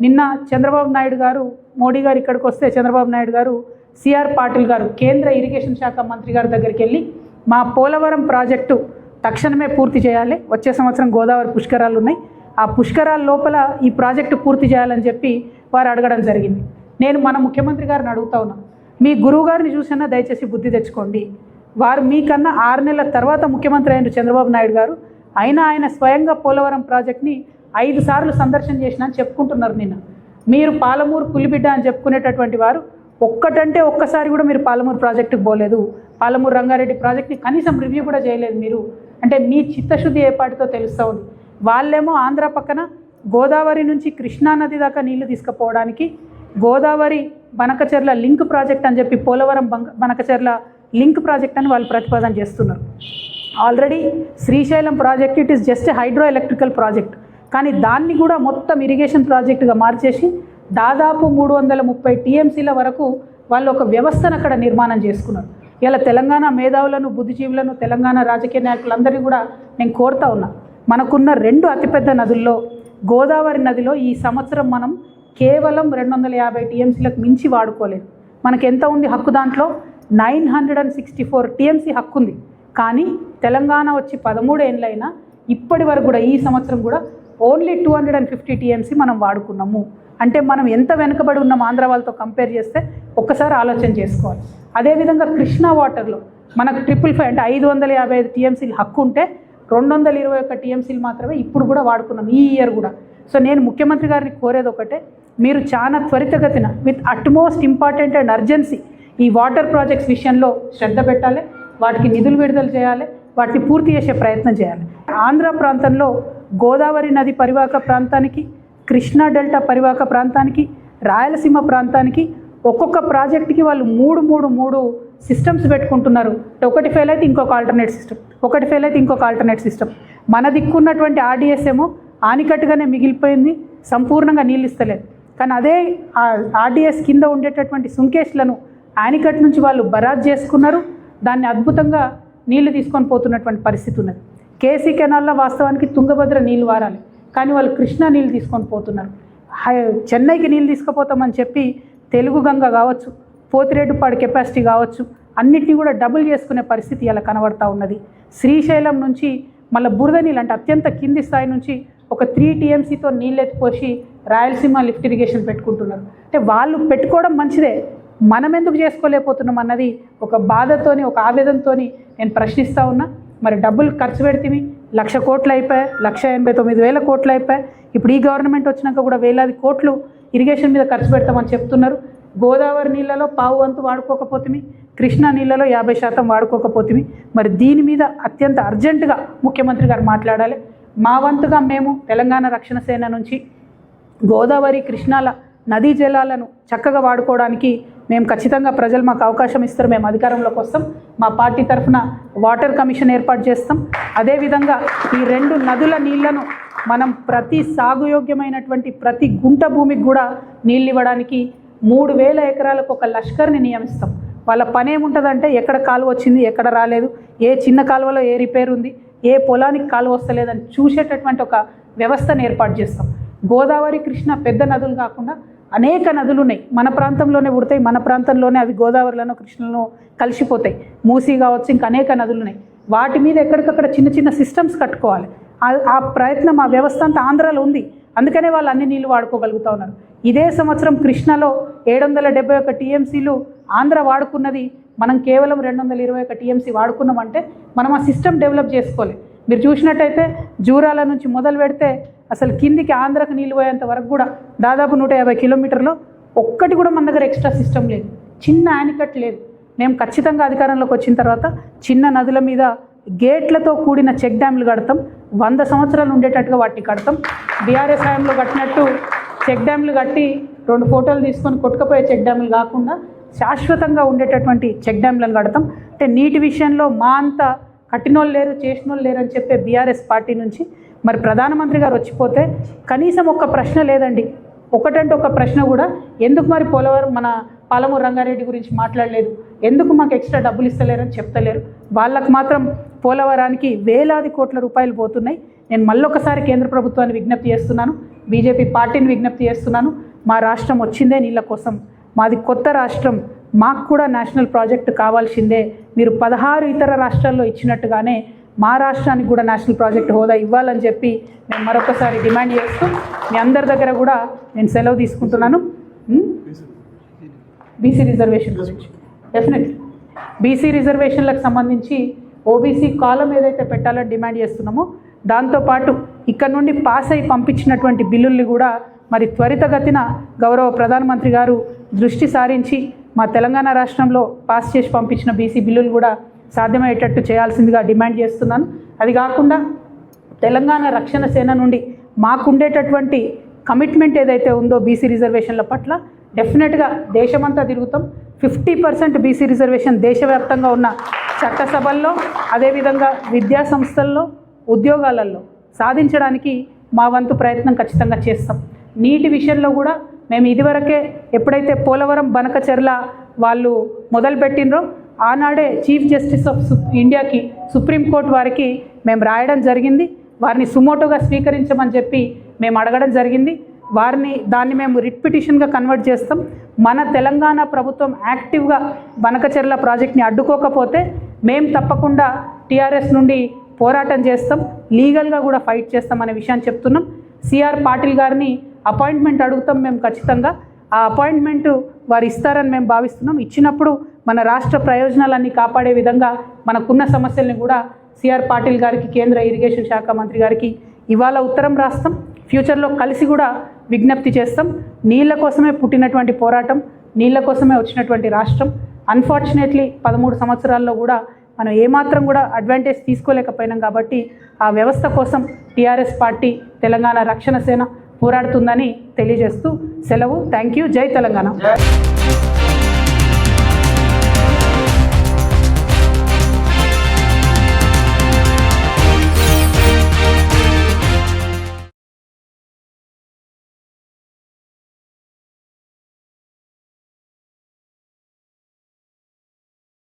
నిన్న చంద్రబాబు నాయుడు గారు, మోడీ గారు ఇక్కడికి వస్తే చంద్రబాబు నాయుడు గారు సిఆర్ పాటిల్ గారు కేంద్ర ఇరిగేషన్ శాఖ మంత్రి గారి దగ్గరికి వెళ్ళి మా పోలవరం ప్రాజెక్టు తక్షణమే పూర్తి చేయాలి, వచ్చే సంవత్సరం గోదావరి పుష్కరాలు ఉన్నాయి, ఆ పుష్కరాల లోపల ఈ ప్రాజెక్టు పూర్తి చేయాలని చెప్పి వారు అడగడం జరిగింది. నేను మన ముఖ్యమంత్రి గారిని అడుగుతా ఉన్నా, మీ గురువు గారిని చూసినా దయచేసి బుద్ధి తెచ్చుకోండి. వారు మీకన్నా 6 నెలల తర్వాత ముఖ్యమంత్రి అయిన చంద్రబాబు నాయుడు గారు అయినా ఆయన స్వయంగా పోలవరం ప్రాజెక్ట్ని 5 సార్లు సందర్శన చేసినా అని చెప్పుకుంటున్నారు. నిన్న మీరు పాలమూరు పులిబిడ్డ అని చెప్పుకునేటటువంటి వారు ఒక్కసారి కూడా మీరు పాలమూరు ప్రాజెక్టుకు పోలేదు, పాలమూరు రంగారెడ్డి ప్రాజెక్ట్ని కనీసం రివ్యూ కూడా చేయలేదు మీరు. అంటే మీ చిత్తశుద్ధి ఏపాటితో తెలుస్తూ ఉంది. వాళ్ళేమో ఆంధ్ర పక్కన గోదావరి నుంచి కృష్ణా నది దాకా నీళ్లు తీసుకుపోవడానికి గోదావరి బనకచెర్ల లింక్ ప్రాజెక్ట్ అని చెప్పి పోలవరం బనకచెర్ల లింక్ ప్రాజెక్ట్ అని వాళ్ళు ప్రతిపాదన చేస్తున్నారు. Already Srisailam project it is just hydro electrical project, కానీ దాన్ని కూడా మొత్తం ఇరిగేషన్ ప్రాజెక్టుగా మార్చేసి దాదాపు 330 టీఎంసీల వరకు వాళ్ళు ఒక వ్యవస్థను అక్కడ నిర్మాణం చేసుకున్నారు. ఇలా తెలంగాణ మేధావులను, బుద్ధిజీవులను, తెలంగాణ రాజకీయ నాయకులందరినీ కూడా నేను కోరుతా ఉన్నా, మనకున్న 2 అతిపెద్ద నదుల్లో గోదావరి నదిలో ఈ సంవత్సరం మనం కేవలం 250 టీఎంసీలకు మించి వాడుకోలేదు. మనకి ఎంత ఉంది హక్కు? దాంట్లో 964 టీఎంసీ హక్కు ఉంది. కానీ తెలంగాణ వచ్చి 13 ఏళ్ళైనా ఇప్పటి వరకు కూడా ఈ సంవత్సరం కూడా ఓన్లీ 250 టీఎంసీ మనం వాడుకున్నాము. అంటే మనం ఎంత వెనుకబడి ఉన్నాం ఆంధ్ర వాళ్ళతో కంపేర్ చేస్తే ఒక్కసారి ఆలోచన చేసుకోవాలి. అదేవిధంగా కృష్ణా వాటర్లో మనకు 555 అంటే 555 టీఎంసీలు హక్కు ఉంటే 221 టీఎంసీలు మాత్రమే ఇప్పుడు కూడా వాడుకున్నాం, ఈ ఇయర్ కూడా. సో నేను ముఖ్యమంత్రి గారిని కోరేది ఒకటే, మీరు చాలా త్వరితగతిన with utmost important and urgency ఈ వాటర్ ప్రాజెక్ట్స్ విషయంలో శ్రద్ధ పెట్టాలి, వాటికి నిధులు విడుదల చేయాలి, వాటిని పూర్తి చేసే ప్రయత్నం చేయాలి. ఆంధ్ర ప్రాంతంలో గోదావరి నది పరివాహక ప్రాంతానికి, కృష్ణా డెల్టా పరివాహక ప్రాంతానికి, రాయలసీమ ప్రాంతానికి ఒక్కొక్క ప్రాజెక్టుకి వాళ్ళు మూడు సిస్టమ్స్ పెట్టుకుంటున్నారు. ఒకటి ఫెయిల్ అయితే ఇంకొక ఆల్టర్నేట్ సిస్టమ్, ఒకటి ఫెయిల్ అయితే ఇంకొక ఆల్టర్నేట్ సిస్టమ్. మన దిక్కున్నటువంటి ఆర్డీఎస్ ఏమో ఆనికట్టుగానే మిగిలిపోయింది, సంపూర్ణంగా నీళ్ళు ఇస్తలేదు. కానీ అదే ఆర్డీఎస్ కింద ఉండేటటువంటి సుంకేష్లను ఆనికట్ నుంచి వాళ్ళు బరాజ్ చేసుకున్నారు, దాన్ని అద్భుతంగా నీళ్లు తీసుకొని పోతున్నటువంటి పరిస్థితి ఉన్నది. కేసీ కెనాల్లో వాస్తవానికి తుంగభద్ర నీళ్ళు వారాలి, కానీ వాళ్ళు కృష్ణా నీళ్ళు తీసుకొని పోతున్నారు. చెన్నైకి నీళ్ళు తీసుకుపోతామని చెప్పి తెలుగు గంగ కావచ్చు, పోతిరెడ్డిపాడు కెపాసిటీ కావచ్చు, అన్నిటినీ కూడా డబుల్ చేసుకునే పరిస్థితి ఇలా కనబడతా ఉన్నది. శ్రీశైలం నుంచి మళ్ళీ బురద నీళ్ళు అంటే అత్యంత కింది స్థాయి నుంచి ఒక 3 టీఎంసీతో నీళ్ళు ఎత్తిపోసి రాయలసీమ లిఫ్ట్ ఇరిగేషన్ పెట్టుకుంటున్నారు. అంటే వాళ్ళు పెట్టుకోవడం మంచిదే, మనం ఎందుకు చేసుకోలేకపోతున్నాం అన్నది ఒక బాధతోని, ఒక ఆవేదనతోని నేను ప్రశ్నిస్తూ ఉన్నా. మరి డబ్బులు ఖర్చు పెడితే 1,00,000 కోట్లు అయిపోయాయి, 1,89,000 కోట్లు అయిపోయాయి. ఇప్పుడు ఈ గవర్నమెంట్ వచ్చినాక కూడా వేలాది కోట్లు ఇరిగేషన్ మీద ఖర్చు పెడతామని చెప్తున్నారు. గోదావరి నీళ్ళలో పావు వంతు వాడుకోకపోతే, కృష్ణా నీళ్ళలో 50% వాడుకోకపోతే, మరి దీని మీద అత్యంత అర్జెంటుగా ముఖ్యమంత్రి గారు మాట్లాడాలి. మా వంతుగా మేము తెలంగాణ రక్షణ సేన నుంచి గోదావరి కృష్ణాల నదీ జలాలను చక్కగా వాడుకోవడానికి మేము ఖచ్చితంగా ప్రజలు మాకు అవకాశం ఇస్తారు, మేము అధికారంలోకి వస్తాం. మా పార్టీ తరఫున వాటర్ కమిషన్ ఏర్పాటు చేస్తాం. అదేవిధంగా ఈ 2 నదుల నీళ్లను మనం ప్రతి సాగుయోగ్యమైనటువంటి ప్రతి గుంట భూమికి కూడా నీళ్ళు ఇవ్వడానికి 3,000 ఎకరాలకు ఒక లష్కర్ని నియమిస్తాం. వాళ్ళ పని ఏముంటుందంటే ఎక్కడ కాలువ వచ్చింది, ఎక్కడ రాలేదు, ఏ చిన్న కాలువలో ఏ రిపేర్ ఉంది, ఏ పొలానికి కాలువ వస్తలేదని చూసేటటువంటి ఒక వ్యవస్థను ఏర్పాటు చేస్తాం. గోదావరి కృష్ణ పెద్ద నదులు కాకుండా అనేక నదులు ఉన్నాయి, మన ప్రాంతంలోనే పుడతాయి, మన ప్రాంతంలోనే అవి గోదావరిలోనూ కృష్ణలో కలిసిపోతాయి. మూసీ కావచ్చు, ఇంకా అనేక నదులు ఉన్నాయి. వాటి మీద ఎక్కడికక్కడ చిన్న చిన్న సిస్టమ్స్ కట్టుకోవాలి. ఆ ప్రయత్నం ఆ వ్యవస్థ అంతా ఆంధ్రాలో ఉంది, అందుకనే వాళ్ళు అన్ని నీళ్ళు వాడుకోగలుగుతూ ఉన్నారు. ఇదే సంవత్సరం కృష్ణలో 771 టీఎంసీలు ఆంధ్ర వాడుకున్నది, మనం కేవలం 221 టీఎంసీ వాడుకున్నామంటే మనం ఆ సిస్టమ్ డెవలప్ చేసుకోవాలి. మీరు చూసినట్టయితే జూరాల నుంచి మొదలు పెడితే అసలు కిందికి ఆంధ్రకు నీళ్ళు పోయేంత వరకు కూడా దాదాపు 150 కిలోమీటర్లో ఒక్కటి కూడా మన దగ్గర ఎక్స్ట్రా సిస్టమ్ లేదు, చిన్న ఆనికట్ లేదు. మేము ఖచ్చితంగా అధికారంలోకి వచ్చిన తర్వాత చిన్న నదుల మీద గేట్లతో కూడిన చెక్ డ్యామ్లు కడతాం, 100 సంవత్సరాలు ఉండేటట్టుగా వాటిని కడతాం. బీఆర్ఎస్ హయాంలో కట్టినట్టు చెక్ డ్యామ్లు కట్టి 2 ఫోటోలు తీసుకొని కొట్టుకుపోయే చెక్ డ్యామ్లు కాకుండా శాశ్వతంగా ఉండేటటువంటి చెక్ డ్యామ్లను కడతాం. అంటే నీటి విషయంలో మా అంతా కట్టినోళ్ళు లేరు, చేసినోళ్ళు లేరు అని చెప్పే బీఆర్ఎస్ పార్టీ నుంచి మరి ప్రధానమంత్రి గారు వచ్చిపోతే కనీసం ఒక్క ప్రశ్న లేదండి, ఒకటంటే ఒక ప్రశ్న కూడా ఎందుకు మరి పోలవరం మన పాలమూరు రంగారెడ్డి గురించి మాట్లాడలేదు, ఎందుకు మాకు ఎక్స్ట్రా డబ్బులు ఇస్తలేరని చెప్తలేరు. వాళ్ళకు మాత్రం పోలవరానికి వేలాది కోట్ల రూపాయలు పోతున్నాయి. నేను మళ్ళొకసారి కేంద్ర ప్రభుత్వాన్ని విజ్ఞప్తి చేస్తున్నాను, బీజేపీ పార్టీని విజ్ఞప్తి చేస్తున్నాను. మా రాష్ట్రం వచ్చిందే నీళ్ళ కోసం, మాది కొత్త రాష్ట్రం, మాకు కూడా నేషనల్ ప్రాజెక్టు కావాల్సిందే. మీరు 16 ఇతర రాష్ట్రాల్లో ఇచ్చినట్టుగానే మా రాష్ట్రానికి కూడా నేషనల్ ప్రాజెక్ట్ హోదా ఇవ్వాలని చెప్పి నేను మరొకసారి డిమాండ్ చేస్తూ మీ అందరి దగ్గర కూడా నేను సెలవు తీసుకుంటున్నాను. బీసీ రిజర్వేషన్ గురించి డెఫినెట్లీ బీసీ రిజర్వేషన్లకు సంబంధించి ఓబీసీ కాలం ఏదైతే పెట్టాలని డిమాండ్ చేస్తున్నామో దాంతోపాటు ఇక్కడ నుండి పాస్ అయి పంపించినటువంటి బిల్లుల్ని కూడా మరి త్వరితగతిన గౌరవ ప్రధానమంత్రి గారు దృష్టి సారించి మా తెలంగాణ రాష్ట్రంలో పాస్ చేసి పంపించిన బీసీ బిల్లులు కూడా సాధ్యమయ్యేటట్టు చేయాల్సిందిగా డిమాండ్ చేస్తున్నాను. అది కాకుండా తెలంగాణ రక్షణ సేన నుండి మాకుండేటటువంటి కమిట్మెంట్ ఏదైతే ఉందో బీసీ రిజర్వేషన్ల పట్ల డెఫినెట్గా దేశమంతా తిరుగుతాం. 50% బీసీ రిజర్వేషన్ దేశవ్యాప్తంగా ఉన్న చట్టసభల్లో, అదేవిధంగా విద్యా సంస్థల్లో, ఉద్యోగాలలో సాధించడానికి మా వంతు ప్రయత్నం ఖచ్చితంగా చేస్తాం. నీటి విషయంలో కూడా మేము ఇదివరకే ఎప్పుడైతే పోలవరం బనకచెర్ల వాళ్ళు మొదలుపెట్టినరో ఆనాడే చీఫ్ జస్టిస్ ఆఫ్ ఇండియాకి సుప్రీంకోర్టు వారికి మేము రాయడం జరిగింది. వారిని సుమోటోగా స్వీకరించమని చెప్పి మేము అడగడం జరిగింది. దాన్ని మేము రిట్ పిటిషన్గా కన్వర్ట్ చేస్తాం. మన తెలంగాణ ప్రభుత్వం యాక్టివ్గా బనకచెర్ల ప్రాజెక్ట్ని అడ్డుకోకపోతే మేము తప్పకుండా టీఆర్ఎస్ నుండి పోరాటం చేస్తాం, లీగల్గా కూడా ఫైట్ చేస్తాం అనే విషయాన్ని చెప్తున్నాం. సిఆర్ పాటిల్ గారిని అపాయింట్మెంట్ అడుగుతాం మేము ఖచ్చితంగా. ఆ అపాయింట్మెంట్ వారు ఇస్తారని మేము భావిస్తున్నాం. ఇచ్చినప్పుడు మన రాష్ట్ర ప్రయోజనాలన్నీ కాపాడే విధంగా మనకున్న సమస్యల్ని కూడా సిఆర్ పాటిల్ గారికి, కేంద్ర ఇరిగేషన్ శాఖ మంత్రి గారికి ఇవాళ ఉత్తరం రాస్తాం. ఫ్యూచర్లో కలిసి కూడా విజ్ఞప్తి చేస్తాం. నీళ్ళ కోసమే పుట్టినటువంటి పోరాటం, నీళ్ళ కోసమే వచ్చినటువంటి రాష్ట్రం. అన్ఫార్చునేట్లీ 13 సంవత్సరాల్లో కూడా మనం ఏమాత్రం కూడా అడ్వాంటేజ్ తీసుకోలేకపోయినాం. కాబట్టి ఆ వ్యవస్థ కోసం టీఆర్ఎస్ పార్టీ, తెలంగాణ రక్షణ సేన పోరాడుతుందని తెలియజేస్తూ సెలవు. Thank you. జై తెలంగాణ.